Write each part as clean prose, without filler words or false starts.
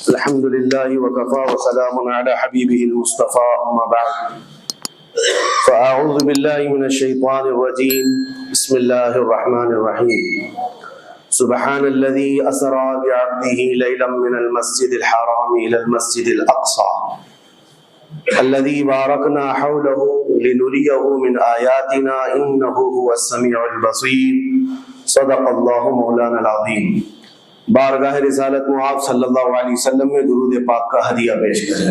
الحمد لله وكفى وسلام على حبيبه المصطفى أما بعد فأعوذ بالله من الشيطان الرجيم بسم الله الرحمن الرحيم سبحان الذي أسرى بعبده ليلا من المسجد الحرام إلى المسجد الأقصى الذي باركنا حوله لنريه من آياتنا إنه هو السميع البصير صدق الله مولانا العظيم۔ بارگاہ رسالت معاذ صلی اللہ علیہ وسلم میں درود پاک کا ہدیہ پیش کریں۔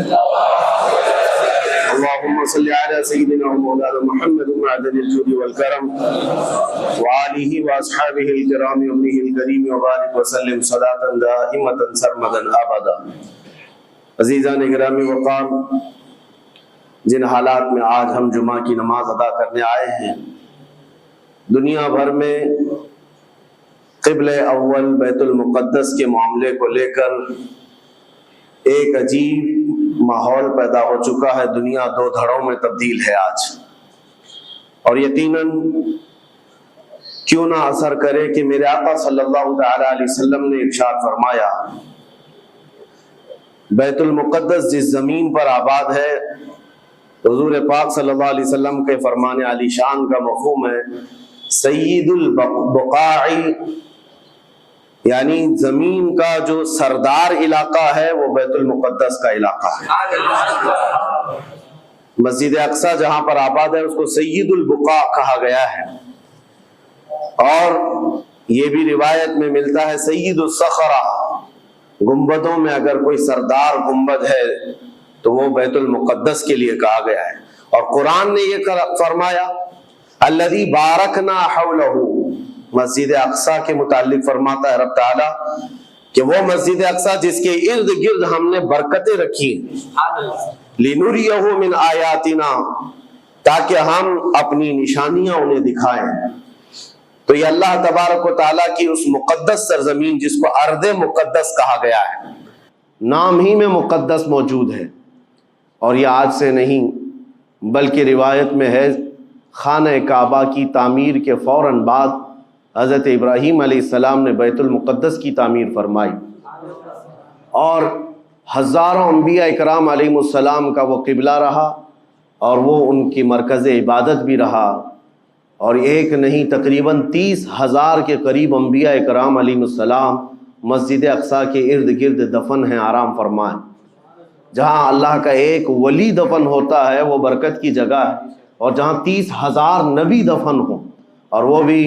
اللہم صلی علی سیدنا و مولانا محمد معدن الجود والکرم وآلہ واصحابہ الکرام امنہ الکریم وبارک وسلم صلاة دائمتا سرمدا ابدا۔ عزیزان گرامی وقار، جن حالات میں آج ہم جمعہ کی نماز ادا کرنے آئے ہیں، دنیا بھر میں قبلہ اول بیت المقدس کے معاملے کو لے کر ایک عجیب ماحول پیدا ہو چکا ہے۔ دنیا دو دھڑوں میں تبدیل ہے آج، اور یقیناً کیوں نہ اثر کرے کہ میرے آقا صلی اللہ تعالی علیہ وسلم نے ارشاد فرمایا، بیت المقدس جس زمین پر آباد ہے، حضور پاک صلی اللہ علیہ وسلم کے فرمان علی شان کا مفہوم ہے سید البقاع، یعنی زمین کا جو سردار علاقہ ہے وہ بیت المقدس کا علاقہ ہے۔ مسجد اقصی جہاں پر آباد ہے اس کو سید البقاع کہا گیا ہے، اور یہ بھی روایت میں ملتا ہے سید الصخرہ، گنبدوں میں اگر کوئی سردار گنبد ہے تو وہ بیت المقدس کے لیے کہا گیا ہے۔ اور قرآن نے یہ فرمایا الذی بارکنا حولہ، مسجد اقصی کے متعلق فرماتا ہے رب تعالیٰ کہ وہ مسجد اقصی جس کے ارد گرد ہم نے برکتیں رکھی لنریہ من آیاتنا، تاکہ ہم اپنی نشانیاں انہیں دکھائیں۔ تو یہ اللہ تبارک و تعالیٰ کی اس مقدس سرزمین جس کو ارض مقدس کہا گیا ہے، نام ہی میں مقدس موجود ہے، اور یہ آج سے نہیں بلکہ روایت میں ہے خانہ کعبہ کی تعمیر کے فوراً بعد حضرت ابراہیم علیہ السلام نے بیت المقدس کی تعمیر فرمائی، اور ہزاروں انبیاء اکرام علیہ السلام کا وہ قبلہ رہا، اور وہ ان کی مرکز عبادت بھی رہا، اور ایک نہیں تقریباً 30,000 کے قریب انبیاء اکرام علیہ السلام مسجد اقصی کے ارد گرد دفن ہیں، آرام فرمائیں۔ جہاں اللہ کا ایک ولی دفن ہوتا ہے وہ برکت کی جگہ ہے، اور جہاں 30,000 نبی دفن ہوں، اور وہ بھی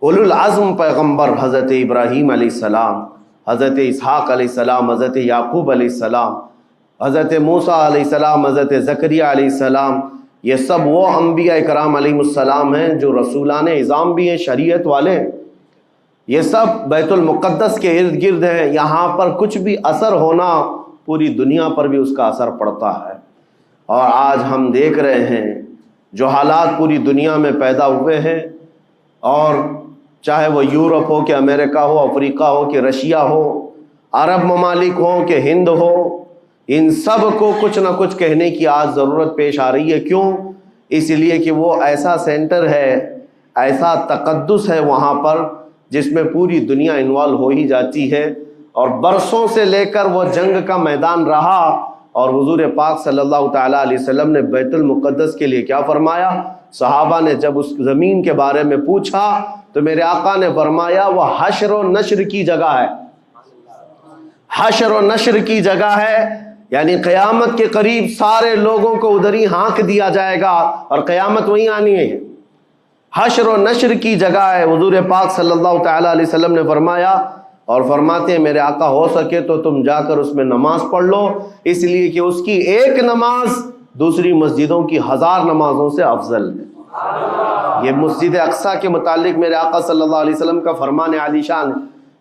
اولو العزم پیغمبر حضرت ابراہیم علیہ السلام، حضرت اسحاق علیہ السلام، حضرت یعقوب علیہ السلام، حضرت موسیٰ علیہ السلام، حضرت زکریا علیہ السلام، یہ سب وہ انبیاء اکرام علیہ السلام ہیں جو رسولان اعظام بھی ہیں، شریعت والے ہیں۔ یہ سب بیت المقدس کے ارد گرد ہیں۔ یہاں پر کچھ بھی اثر ہونا پوری دنیا پر بھی اس کا اثر پڑتا ہے، اور آج ہم دیکھ رہے ہیں جو حالات پوری دنیا میں پیدا ہوئے ہیں، اور چاہے وہ یورپ ہو کہ امریکہ ہو، افریقہ ہو کہ رشیا ہو، عرب ممالک ہو کہ ہند ہو، ان سب کو کچھ نہ کچھ کہنے کی آج ضرورت پیش آ رہی ہے۔ کیوں؟ اس لیے کہ وہ ایسا سینٹر ہے، ایسا تقدس ہے وہاں پر جس میں پوری دنیا انوالو ہو ہی جاتی ہے، اور برسوں سے لے کر وہ جنگ کا میدان رہا، اور حضور پاک صلی اللہ تعالیٰ علیہ وسلم نے بیت المقدس کے لیے کیا فرمایا؟ صحابہ نے جب اس زمین کے بارے میں پوچھا تو میرے آقا نے فرمایا وہ حشر و نشر کی جگہ ہے، حشر و نشر کی جگہ ہے، یعنی قیامت کے قریب سارے لوگوں کو ادھر ہی ہانک دیا جائے گا، اور قیامت وہیں آنی ہے۔ حشر و نشر کی جگہ ہے، حضور پاک صلی اللہ تعالیٰ علیہ وسلم نے فرمایا، اور فرماتے ہیں میرے آقا ہو سکے تو تم جا کر اس میں نماز پڑھ لو، اس لیے کہ اس کی ایک نماز دوسری مسجدوں کی 1000 نمازوں سے افضل ہے۔ یہ مسجد اقصی کے متعلق میرے آقا صلی اللہ علیہ وسلم کا فرمان علی شان ہے۔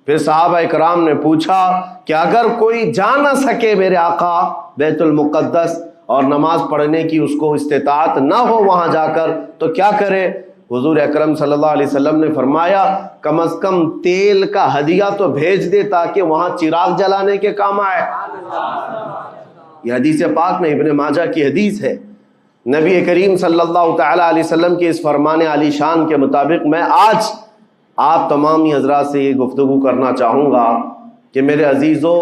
پھر صحابہ اکرام نے پوچھا کہ اگر کوئی جا نہ سکے میرے آقا بیت المقدس اور نماز پڑھنے کی اس کو استطاعت نہ ہو وہاں جا کر تو کیا کرے؟ حضور اکرم صلی اللہ علیہ وسلم نے فرمایا کم از کم تیل کا ہدیہ تو بھیج دے تاکہ وہاں چراغ جلانے کے کام آئے۔ یہ حدیث پاک میں ابن ماجہ کی حدیث ہے۔ نبی کریم صلی اللہ تعالی علیہ وسلم کے اس فرمان علی شان کے مطابق میں آج آپ تمامی حضرات سے یہ گفتگو کرنا چاہوں گا کہ میرے عزیزوں،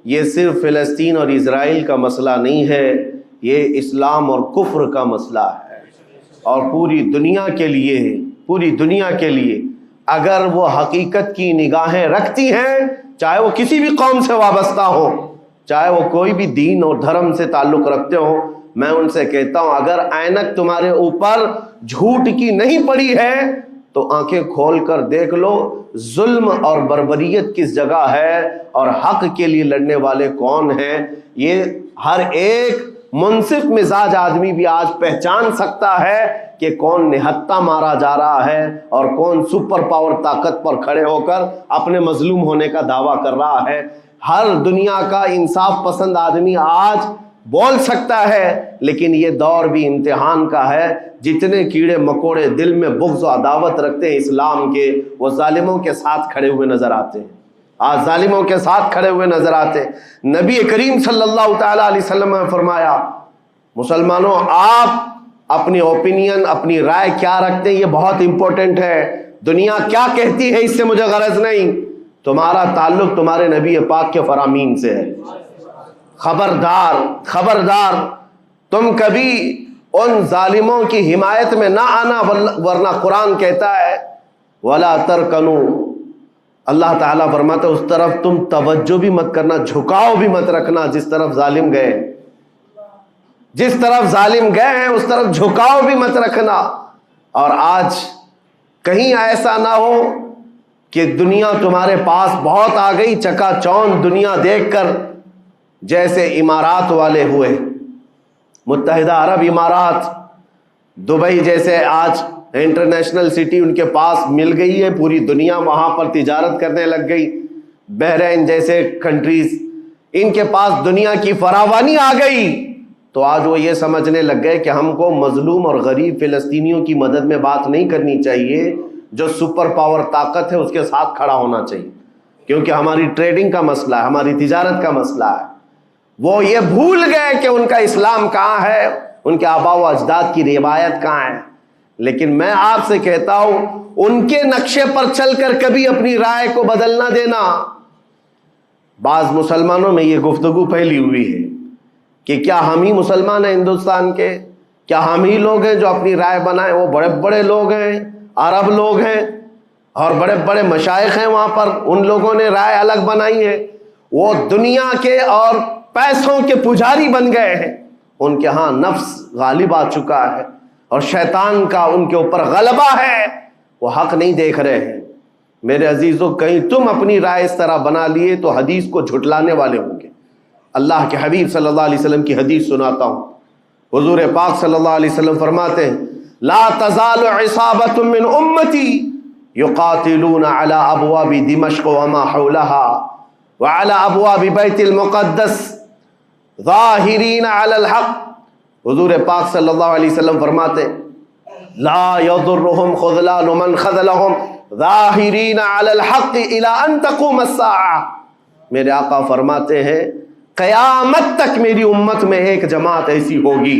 یہ صرف فلسطین اور اسرائیل کا مسئلہ نہیں ہے، یہ اسلام اور کفر کا مسئلہ ہے، اور پوری دنیا کے لیے ہے، پوری دنیا کے لیے اگر وہ حقیقت کی نگاہیں رکھتی ہیں، چاہے وہ کسی بھی قوم سے وابستہ ہو، چاہے وہ کوئی بھی دین اور دھرم سے تعلق رکھتے ہوں، میں ان سے کہتا ہوں اگر اینک تمہارے اوپر جھوٹ کی نہیں پڑی ہے تو آنکھیں کھول کر دیکھ لو ظلم اور بربریت کس جگہ ہے اور حق کے لیے لڑنے والے کون ہیں۔ یہ ہر ایک منصف مزاج آدمی بھی آج پہچان سکتا ہے کہ کون نہتہ مارا جا رہا ہے اور کون سپر پاور طاقت پر کھڑے ہو کر اپنے مظلوم ہونے کا دعویٰ کر رہا ہے۔ ہر دنیا کا انصاف پسند آدمی آج بول سکتا ہے، لیکن یہ دور بھی امتحان کا ہے۔ جتنے کیڑے مکوڑے دل میں بغض و عداوت رکھتے ہیں اسلام کے، وہ ظالموں کے ساتھ کھڑے ہوئے نظر آتے ہیں، آج ظالموں کے ساتھ کھڑے ہوئے نظر آتے ہیں۔ نبی کریم صلی اللہ تعالی علیہ وسلم نے فرمایا مسلمانوں آپ اپنی اوپینین، اپنی رائے کیا رکھتے ہیں یہ بہت امپورٹنٹ ہے، دنیا کیا کہتی ہے اس سے مجھے غرض نہیں، تمہارا تعلق تمہارے نبی پاک کے فرامین سے ہے۔ خبردار خبردار تم کبھی ان ظالموں کی حمایت میں نہ آنا، ورنہ قرآن کہتا ہے وَلَا تَرْكَنُوا، اللہ تعالیٰ فرماتا ہے اس طرف تم توجہ بھی مت کرنا، جھکاؤ بھی مت رکھنا، جس طرف ظالم گئے، جس طرف ظالم گئے ہیں اس طرف جھکاؤ بھی مت رکھنا۔ اور آج کہیں ایسا نہ ہو کہ دنیا تمہارے پاس بہت آ گئی، چکا چوند دنیا دیکھ کر، جیسے امارات والے ہوئے، متحدہ عرب امارات، دبئی جیسے آج انٹرنیشنل سٹی ان کے پاس مل گئی ہے، پوری دنیا وہاں پر تجارت کرنے لگ گئی، بحرین جیسے کنٹریز، ان کے پاس دنیا کی فراوانی آ گئی، تو آج وہ یہ سمجھنے لگ گئے کہ ہم کو مظلوم اور غریب فلسطینیوں کی مدد میں بات نہیں کرنی چاہیے، جو سپر پاور طاقت ہے اس کے ساتھ کھڑا ہونا چاہیے، کیونکہ ہماری ٹریڈنگ کا مسئلہ ہے، ہماری تجارت کا مسئلہ ہے۔ وہ یہ بھول گئے کہ ان کا اسلام کہاں ہے، ان کے آباء و اجداد کی روایت کہاں ہے۔ لیکن میں آپ سے کہتا ہوں ان کے نقشے پر چل کر کبھی اپنی رائے کو بدل نہ دینا۔ بعض مسلمانوں میں یہ گفتگو پھیلی ہوئی ہے کہ کیا ہم ہی مسلمان ہیں ہندوستان کے، کیا ہم ہی لوگ ہیں جو اپنی رائے بنائیں، وہ بڑے بڑے لوگ ہیں، عرب لوگ ہیں اور بڑے بڑے مشائخ ہیں وہاں پر، ان لوگوں نے رائے الگ بنائی ہے، وہ دنیا کے اور پیسوں کے پجاری بن گئے ہیں، ان کے ہاں نفس غالب آ چکا ہے اور شیطان کا ان کے اوپر غلبہ ہے، وہ حق نہیں دیکھ رہے ہیں۔ میرے عزیزوں کہیں تم اپنی رائے اس طرح بنا لیے تو حدیث کو جھٹلانے والے ہوں گے۔ اللہ کے حبیب صلی اللہ علیہ وسلم کی حدیث سناتا ہوں، حضور پاک صلی اللہ علیہ وسلم فرماتے ہیں لا تزال عصابۃ من امتی یقاتلون علی ابواب دمشق وما حولها وعلى ابواب بیت المقدس ظاہرین علی الحق۔ حضور پاک صلی اللہ علیہ وسلم فرماتے لا یضرهم خذلان من خذلهم ظاہرین علی الحق الى ان تقوم الساعہ۔ میرے آقا فرماتے ہیں قیامت تک میری امت میں ایک جماعت ایسی ہوگی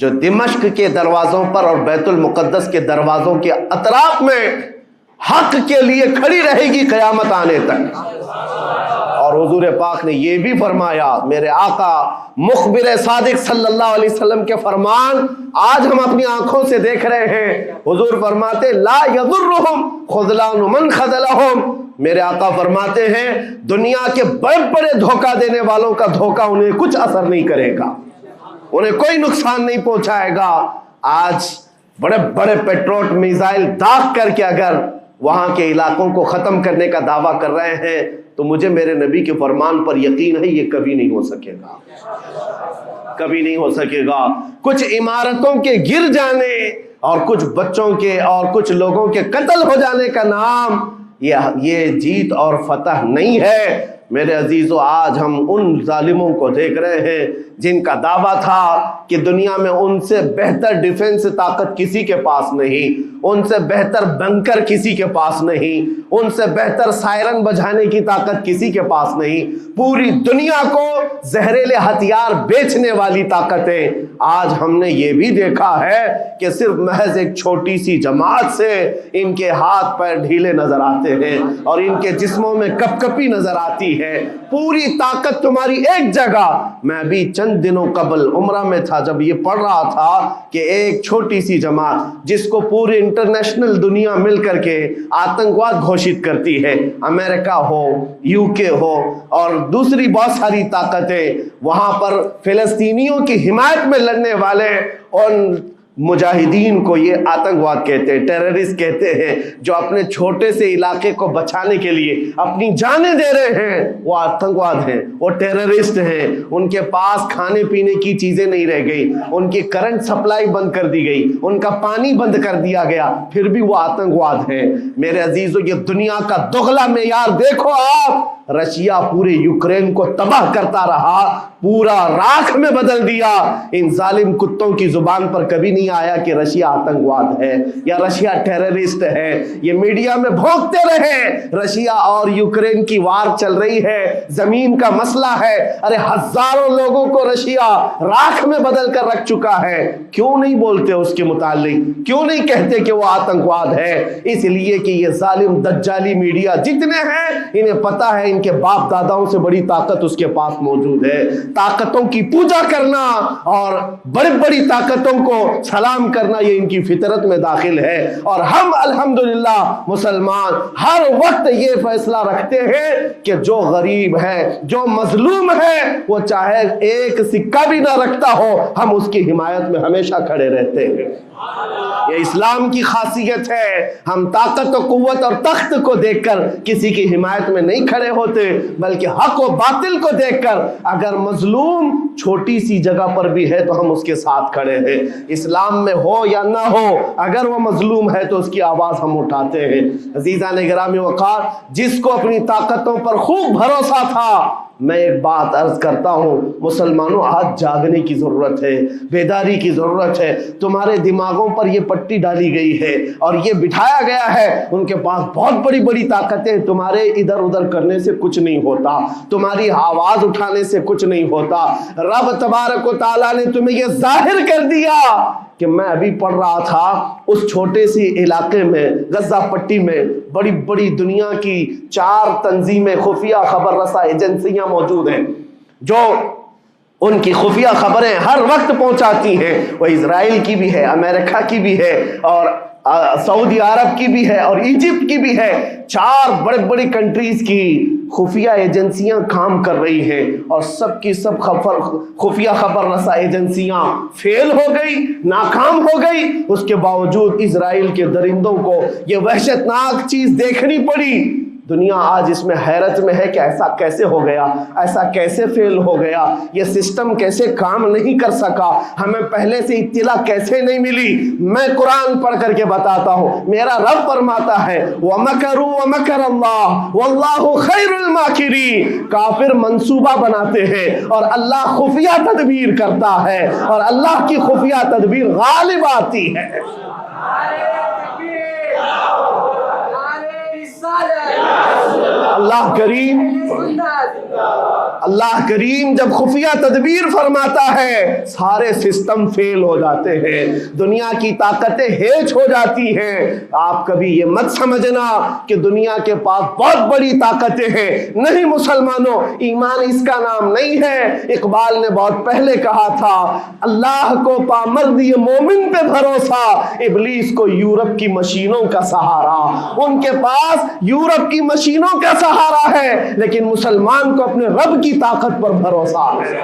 جو دمشق کے دروازوں پر اور بیت المقدس کے دروازوں کے اطراف میں حق کے لیے کھڑی رہے گی قیامت آنے تک۔ اور حضور پاک نے یہ بھی فرمایا، میرے آقا مخبر صادق صلی اللہ علیہ وسلم کے فرمان آج ہم اپنی آنکھوں سے دیکھ رہے ہیں۔ حضور فرماتے لا یضرهم خذلان من خذلهم، میرے آقا فرماتے ہیں دنیا کے بڑے بڑے دھوکہ دینے والوں کا دھوکہ انہیں کچھ اثر نہیں کرے گا، انہیں کوئی نقصان نہیں پہنچائے گا۔ آج بڑے بڑے پیٹروٹ میزائل داغ کر کے اگر وہاں کے علاقوں کو ختم کرنے کا دعویٰ کر رہے ہیں تو مجھے میرے نبی کے فرمان پر یقین ہے یہ کبھی نہیں ہو سکے گا، کبھی نہیں ہو سکے گا۔ کچھ عمارتوں کے گر جانے اور کچھ بچوں کے اور کچھ لوگوں کے قتل ہو جانے کا نام یہ جیت اور فتح نہیں ہے۔ میرے عزیزو آج ہم ان ظالموں کو دیکھ رہے ہیں جن کا دعویٰ تھا کہ دنیا میں ان سے بہتر ڈیفنس طاقت کسی کے پاس نہیں، ان سے بہتر بنکر کسی کے پاس نہیں، ان سے بہتر سائرن بجانے کی طاقت کسی کے پاس نہیں، پوری دنیا کو زہریلے ہتھیار بیچنے والی طاقتیں۔ آج ہم نے یہ بھی دیکھا ہے کہ صرف محض ایک چھوٹی سی جماعت سے ان کے ہاتھ پیر ڈھیلے نظر آتے ہیں اور ان کے جسموں میں کپ کپی نظر آتی ہے۔ ہے, پوری طاقت تمہاری ایک جگہ. میں ابھی چند دنوں قبل عمرہ میں تھا جب یہ پڑھ رہا تھا کہ ایک چھوٹی سی جماعت جس کو پوری انٹرنیشنل دنیا مل کر کے آتنکواد گھوشت کرتی ہے, امریکہ ہو, یو کے ہو اور دوسری بہت ساری طاقتیں, وہاں پر فلسطینیوں کی حمایت میں لڑنے والے ان مجاہدین کو یہ آتنکواد کہتے ہیں, ٹیررسٹ کہتے ہیں. جو اپنے چھوٹے سے علاقے کو بچانے کے لیے اپنی جانیں دے رہے ہیں وہ آتنکواد ہیں, وہ ٹیررسٹ ہیں. ان کے پاس کھانے پینے کی چیزیں نہیں رہ گئی, ان کی کرنٹ سپلائی بند کر دی گئی, ان کا پانی بند کر دیا گیا, پھر بھی وہ آتنکواد ہیں. میرے عزیزو, یہ دنیا کا دغلا معیار دیکھو آپ. رشیا پورے یوکرین کو تباہ کرتا رہا, پورا راکھ میں بدل دیا. ان ظالم کتوں کی زبان پر کبھی نہیں آیا کہ رشیا آتنکواد ہے یا رشیا ٹیررسٹ ہے. یہ میڈیا میں بھونکتے رہے رشیا اور یوکرین کی وار چل رہی ہے, زمین کا مسئلہ ہے. ارے ہزاروں لوگوں کو رشیا راکھ میں بدل کر رکھ چکا ہے. کیوں نہیں بولتے اس کے متعلق, کیوں نہیں کہتے کہ وہ آتنکواد ہے؟ اس لیے کہ یہ ظالم دجالی میڈیا جتنے ہیں انہیں پتا ہے ان کے باپ داداؤں سے بڑی طاقت اس کے پاس موجود ہے. طاقتوں کی پوجا کرنا اور بڑی بڑی طاقتوں کو سلام کرنا یہ ان کی فطرت میں داخل ہے. اور ہم الحمدللہ مسلمان ہر وقت یہ فیصلہ رکھتے ہیں کہ جو غریب ہے, جو مظلوم ہے, وہ چاہے ایک سکہ بھی نہ رکھتا ہو, ہم اس کی حمایت میں ہمیشہ کھڑے رہتے ہیں. یہ اسلام کی خاصیت ہے. ہم طاقت و قوت اور تخت کو دیکھ کر کسی کی حمایت میں نہیں کھڑے ہوتے, بلکہ حق و باطل کو دیکھ کر اگر مظلوم چھوٹی سی جگہ پر بھی ہے تو ہم اس کے ساتھ کھڑے ہیں. اسلام میں ہو یا نہ ہو, اگر وہ مظلوم ہے تو اس کی آواز ہم اٹھاتے ہیں. عزیزان گرامی وقار, جس کو اپنی طاقتوں پر خوب بھروسہ تھا, میں ایک بات عرض کرتا ہوں مسلمانوں, آج جاگنے کی ضرورت ہے, بیداری کی ضرورت ہے. تمہارے دماغوں پر یہ پٹی ڈالی گئی ہے اور یہ بٹھایا گیا ہے ان کے پاس بہت بڑی بڑی طاقتیں, تمہارے ادھر ادھر کرنے سے کچھ نہیں ہوتا, تمہاری آواز اٹھانے سے کچھ نہیں ہوتا. رب تبارک و تعالیٰ نے تمہیں یہ ظاہر کر دیا کہ میں ابھی پڑھ رہا تھا اس چھوٹے سی علاقے میں غزہ پٹی میں بڑی بڑی دنیا کی 4 تنظیمیں, خفیہ خبر رساں ایجنسیاں موجود ہیں جو ان کی خفیہ خبریں ہر وقت پہنچاتی ہیں. وہ اسرائیل کی بھی ہے, امریکہ کی بھی ہے اور سعودی عرب کی بھی ہے اور ایجپٹ کی بھی ہے. 4 بڑے بڑی کنٹریز کی خفیہ ایجنسیاں کام کر رہی ہیں اور سب کی سب خفیہ خبر رساں ایجنسیاں فیل ہو گئی, ناکام ہو گئی. اس کے باوجود اسرائیل کے درندوں کو یہ وحشتناک چیز دیکھنی پڑی. دنیا آج اس میں حیرت میں ہے کہ ایسا کیسے ہو گیا, ایسا کیسے فیل ہو گیا, یہ سسٹم کیسے کام نہیں کر سکا, ہمیں پہلے سے اطلاع کیسے نہیں ملی. میں قرآن پڑھ کر کے بتاتا ہوں, میرا رب فرماتا ہے وَمَكَرُوا وَمَكَرَ اللَّهُ وَاللَّهُ خَيْرُ الْمَاكِرِينَ. کافر منصوبہ بناتے ہیں اور اللہ خفیہ تدبیر کرتا ہے اور اللہ کی خفیہ تدبیر غالب آتی ہے. اللہ کریم جب خفیہ تدبیر فرماتا ہے سارے سسٹم فیل ہو جاتے ہیں, دنیا کی طاقتیں ہیچ ہو جاتی ہیں. آپ کبھی یہ مت سمجھنا کہ دنیا کے پاس بہت بڑی طاقتیں ہیں. نہیں مسلمانوں, ایمان اس کا نام نہیں ہے. اقبال نے بہت پہلے کہا تھا اللہ کو پامرد یہ مومن پہ بھروسہ, ابلیس کو یورپ کی مشینوں کا سہارا. ان کے پاس یورپ کی مشینوں کا سہارا ہے لیکن مسلمان کو اپنے رب کی طاقت پر بھروسہ ہے.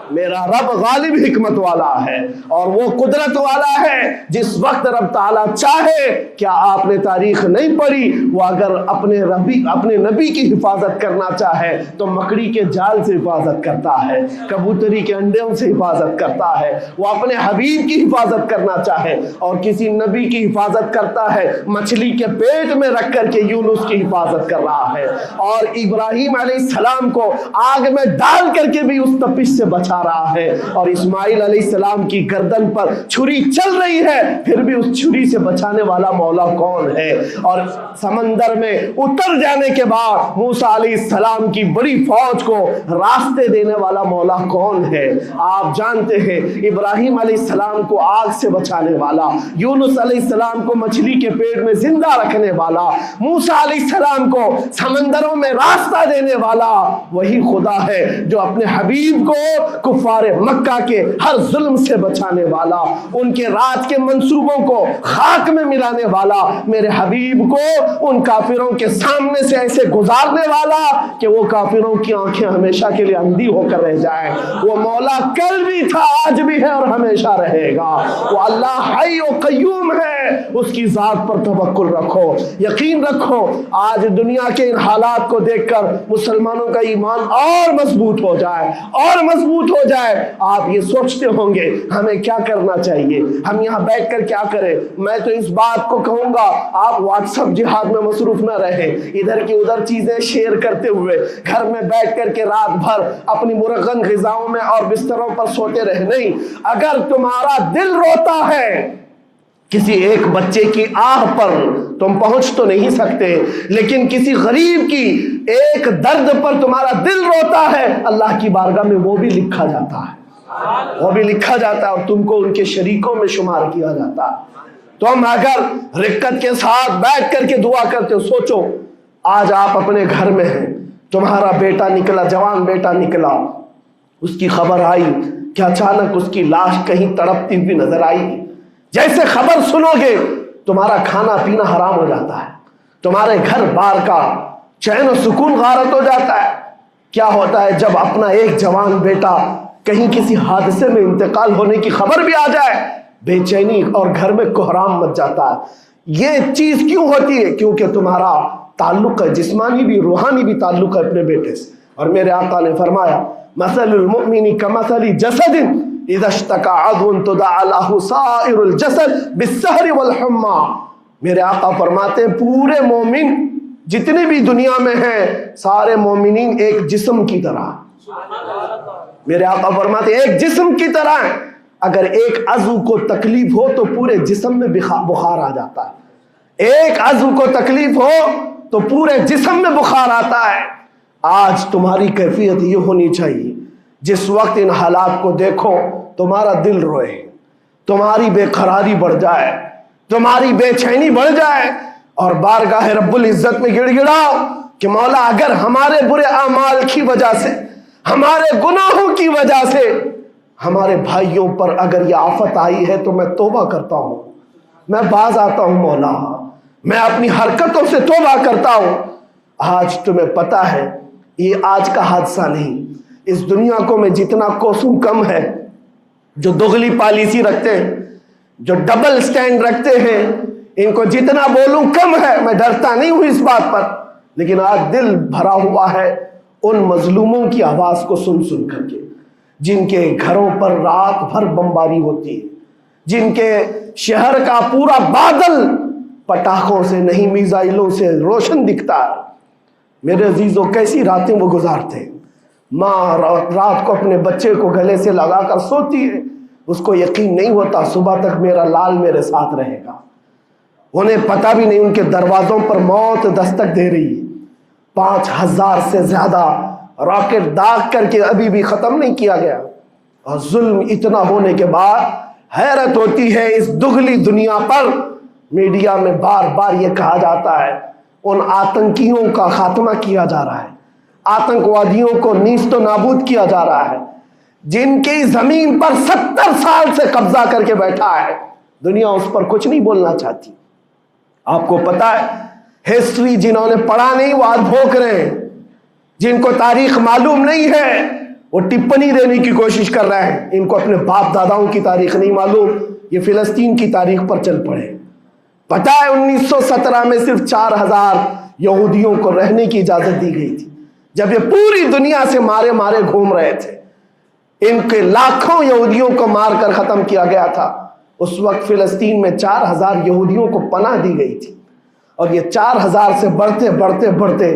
میرا رب غالب حکمت والا ہے اور وہ قدرت والا ہے. جس وقت رب تعالیٰ چاہے, کیا آپ نے تاریخ نہیں پڑھی, وہ اگر اپنے نبی کی حفاظت کرنا چاہے تو مکڑی کے جال سے حفاظت کرتا ہے, کبوتری کے انڈوں سے حفاظت کرتا ہے. وہ اپنے حبیب کی حفاظت کرنا چاہے اور کسی نبی کی حفاظت کرتا ہے, مچھلی کے پیٹ میں رکھ کر کے یونس کی حفاظت کر رہا ہے. اور ابراہیم علیہ السلام کو کو آگ میں ڈال کر کے بھی اس تپش سے بچا رہا ہے، اور اسماعیل علیہ السلام کی گردن پر چھری چل رہی ہے پھر بھی اس چھری سے بچانے والا مولا کون ہے؟ اور سمندر میں اتر جانے کے بعد موسیٰ علیہ السلام کی بڑی فوج کو راستے دینے والا مولا کون ہے؟ آپ جانتے ہیں ابراہیم علیہ السلام کو آگ سے بچانے والا، یونس علیہ السلام کو مچھلی کے پیٹ میں زندہ رکھنے والا، موسیٰ علیہ السلام کو سمندروں میں راستہ دینے والا وہی خدا ہے جو اپنے حبیب کو کفار مکہ کے ہر ظلم سے بچانے والا، ان کے رات کے منصوبوں کو خاک میں ملانے والا، میرے حبیب کو ان کافروں کے سامنے سے ایسے گزارنے والا کہ وہ کافروں کی آنکھیں ہمیشہ کے لیے اندھی ہو کر رہ جائیں۔ وہ مولا کل بھی تھا، آج بھی ہے اور ہمیشہ رہے گا۔ وہ اللہ حی و قیوم ہے، اس کی ذات پر توکل رکھو، یقین رکھو۔ آج دنیا کے ان حالات کو دیکھ کر مسلمانوں کا ایمان اور مضبوط ہو جائے، اور مضبوط ہو جائے۔ آپ یہ سوچتے ہوں گے ہمیں کیا کرنا چاہیے، ہم یہاں بیٹھ کر کیا کریں؟ میں تو اس بات کو کہوں گا آپ واٹس ایپ جہاد میں مصروف نہ رہیں، ادھر کی ادھر چیزیں شیئر کرتے ہوئے گھر میں بیٹھ کر کے رات بھر اپنی مرغن غذاؤں میں اور بستروں پر سوتے رہے نہیں۔ اگر تمہارا دل روتا ہے کسی ایک بچے کی آہ پر تم پہنچ تو نہیں سکتے، لیکن کسی غریب کی ایک درد پر تمہارا دل روتا ہے، اللہ کی بارگاہ میں وہ بھی لکھا جاتا ہے، وہ بھی لکھا جاتا ہے اور تم کو ان کے شریکوں میں شمار کیا جاتا ہے۔ تم اگر رقت کے ساتھ بیٹھ کر کے دعا کرتے ہو، سوچو آج آپ اپنے گھر میں ہیں، تمہارا بیٹا نکلا، جوان بیٹا نکلا، اس کی خبر آئی کہ اچانک اس کی لاش کہیں تڑپتی ہوئی نظر آئی، جیسے خبر سنو گے تمہارا کھانا پینا حرام ہو جاتا ہے، تمہارے گھر بار کا چین و سکون غارت ہو جاتا ہے۔ کیا ہوتا ہے جب اپنا ایک جوان بیٹا کہیں کسی حادثے میں انتقال ہونے کی خبر بھی آ جائے، بے چینی اور گھر میں کوہرام مچ جاتا ہے۔ یہ چیز کیوں ہوتی ہے؟ کیونکہ تمہارا تعلق ہے، جسمانی بھی روحانی بھی تعلق ہے اپنے بیٹے سے۔ اور میرے آقا نے فرمایا مثل المؤمن کمثل جسد اذا اشتكى عضو تداعى له سائر الجسد بالسهر والحمى۔ میرے آقا فرماتے ہیں پورے مومن جتنے بھی دنیا میں ہیں سارے مومنین ایک جسم کی طرح، میرے آقا فرماتے ہیں ایک جسم کی طرح ہیں، اگر ایک عضو کو تکلیف ہو تو پورے جسم میں بخار آ جاتا ہے، ایک عضو کو تکلیف ہو تو پورے جسم میں بخار آتا ہے۔ آج تمہاری کیفیت یہ ہونی چاہیے جس وقت ان حالات کو دیکھو تمہارا دل روئے، تمہاری بے قراری بڑھ جائے، تمہاری بے چینی بڑھ جائے، اور بارگاہ رب العزت میں گڑ گڑاؤ کہ مولا اگر ہمارے برے اعمال کی وجہ سے، ہمارے گناہوں کی وجہ سے ہمارے بھائیوں پر اگر یہ آفت آئی ہے تو میں توبہ کرتا ہوں، میں باز آتا ہوں مولا، میں اپنی حرکتوں سے توبہ کرتا ہوں۔ آج تمہیں پتہ ہے یہ آج کا حادثہ نہیں، اس دنیا کو میں جتنا کوسوں کم ہے جو دغلی پالیسی رکھتے ہیں، جو ڈبل سٹینڈ رکھتے ہیں، ان کو جتنا بولوں کم ہے، میں ڈرتا نہیں ہوں اس بات پر، لیکن آج دل بھرا ہوا ہے ان مظلوموں کی آواز کو سن سن کر کے، جن کے گھروں پر رات بھر بمباری ہوتی ہے، جن کے شہر کا پورا بادل پٹاخوں سے نہیں میزائلوں سے روشن دکھتا ہے۔ میرے عزیزوں کیسی راتیں وہ گزارتے ہیں، ماں رات کو اپنے بچے کو گلے سے لگا کر سوتی ہے، اس کو یقین نہیں ہوتا صبح تک میرا لال میرے ساتھ رہے گا، انہیں پتہ بھی نہیں ان کے دروازوں پر موت دستک دے رہی ہے۔ 5000 سے زیادہ راکٹ داغ کر کے ابھی بھی ختم نہیں کیا گیا، اور ظلم اتنا ہونے کے بعد حیرت ہوتی ہے اس دگلی دنیا پر میڈیا میں بار بار یہ کہا جاتا ہے ان آتنکیوں کا خاتمہ کیا جا رہا ہے، آتنکوادیوں کو نیست و نابود کیا جا رہا ہے، جن کی زمین پر 70 سال سے قبضہ کر کے بیٹھا ہے، دنیا اس پر کچھ نہیں بولنا چاہتی۔ آپ کو پتا ہے ہسٹری جنہوں نے پڑھا نہیں وہ آج بھوک رہے ہیں، جن کو تاریخ معلوم نہیں ہے وہ ٹپنی دینے کی کوشش کر رہے ہیں، ان کو اپنے باپ داداؤں کی تاریخ نہیں معلوم، یہ فلسطین کی تاریخ پر چل پڑے۔ پتہ ہے 1917 میں صرف 4000 یہودیوں کو رہنے کی اجازت دی گئی تھی، جب یہ پوری دنیا سے مارے مارے گھوم رہے تھے، ان کے لاکھوں یہودیوں کو مار کر ختم کیا گیا تھا۔ اس وقت فلسطین میں 4000 یہودیوں کو پناہ دی گئی تھی، اور یہ 4000 سے بڑھتے بڑھتے بڑھتے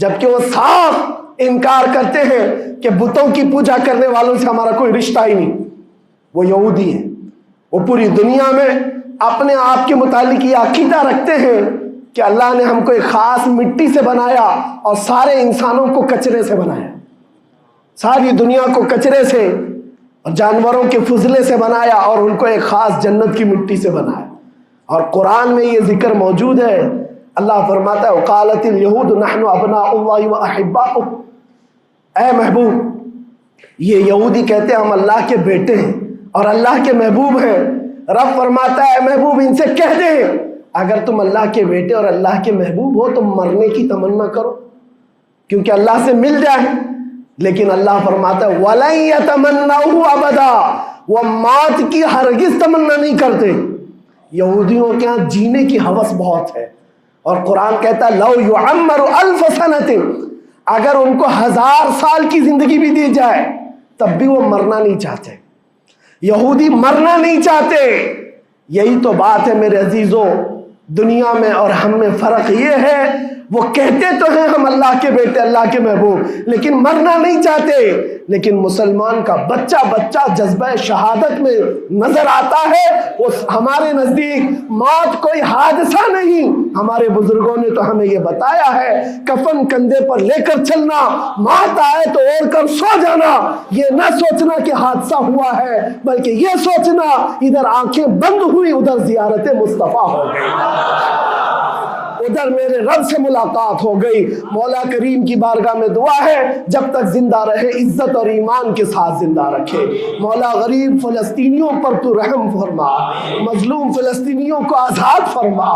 جبکہ وہ صاف انکار کرتے ہیں کہ بتوں کی پوجا کرنے والوں سے ہمارا کوئی رشتہ ہی نہیں. وہ یہودی ہیں. وہ پوری دنیا میں اپنے آپ کے متعلق یہ عقیدہ رکھتے ہیں کہ اللہ نے ہم کو ایک خاص مٹی سے بنایا اور سارے انسانوں کو کچرے سے بنایا، ساری دنیا کو کچرے سے اور جانوروں کے فضلے سے بنایا اور ان کو ایک خاص جنت کی مٹی سے بنایا. اور قرآن میں یہ ذکر موجود ہے. اللہ فرماتا ہے وقالت الیہود نحن ابناء اللہ واحباؤہ. اے محبوب، یہ یہودی کہتے ہیں ہم اللہ کے بیٹے ہیں اور اللہ کے محبوب ہیں. رب فرماتا ہے اے محبوب ان سے کہہ دیں اگر تم اللہ کے بیٹے اور اللہ کے محبوب ہو تو مرنے کی تمنا کرو کیونکہ اللہ سے مل جائے. لیکن اللہ فرماتا ہے وَلَن يَتَمَنَّوْهُ أَبَدًا، وہ موت کی ہرگز تمنا نہیں کرتے. یہودیوں کے ہاں جینے کی ہوس بہت ہے اور قرآن کہتا ہے لَوْ يُعَمَّرُ أَلْفَ سَنَةٍ، اگر ان کو 1000 سال کی زندگی بھی دی جائے تب بھی وہ مرنا نہیں چاہتے. یہودی مرنا نہیں چاہتے. یہی تو بات ہے میرے عزیزوں. دنیا میں اور ہم میں فرق یہ ہے وہ کہتے تو ہیں ہم اللہ کے بیٹے اللہ کے محبوب لیکن مرنا نہیں چاہتے. لیکن مسلمان کا بچہ جذبہ شہادت میں نظر آتا ہے. وہ ہمارے نزدیک موت کوئی حادثہ نہیں. ہمارے بزرگوں نے تو ہمیں یہ بتایا ہے کفن کندھے پر لے کر چلنا، موت آئے تو اوڑھ کر سو جانا. یہ نہ سوچنا کہ حادثہ ہوا ہے بلکہ یہ سوچنا ادھر آنکھیں بند ہوئی ادھر زیارت مصطفیٰ ہو گئی، ادھر میرے رب سے ملاقات ہو گئی. مولا کریم کی بارگاہ میں دعا ہے جب تک زندہ رہے عزت اور ایمان کے ساتھ زندہ رکھے. مولا غریب فلسطینیوں پر تو رحم فرما، مظلوم فلسطینیوں کو آزاد فرما.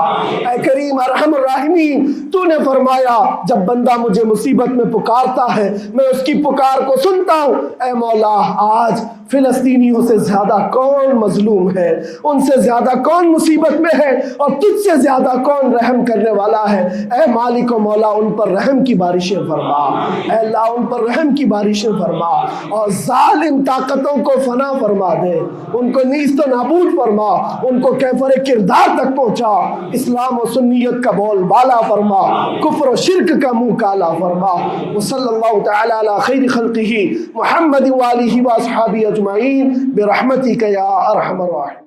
اے کریم ارحم الراحمین، تو نے فرمایا جب بندہ مجھے مصیبت میں پکارتا ہے میں اس کی پکار کو سنتا ہوں. اے مولا آج فلسطینیوں سے زیادہ کون مظلوم ہے، ان سے زیادہ کون مصیبت میں ہے اور تجھ سے زیادہ کون رحم کرنے والا ہے. اے مالک و مولا ان پر رحم کی بارشیں فرما. اے اللہ ان پر رحم کی بارشیں فرما اور ظالم طاقتوں کو فنا فرما دے، ان کو نیست و نابود فرما، ان کو کیفر کردار تک پہنچا. اسلام و سنیت کا بول بالا فرما، کفر و شرک کا منہ کالا فرما. وصلی اللہ تعالی علی خیر خلقہ محمد وآلہ واصحابہ اجمعین برحمتک یا ارحم الراحمین.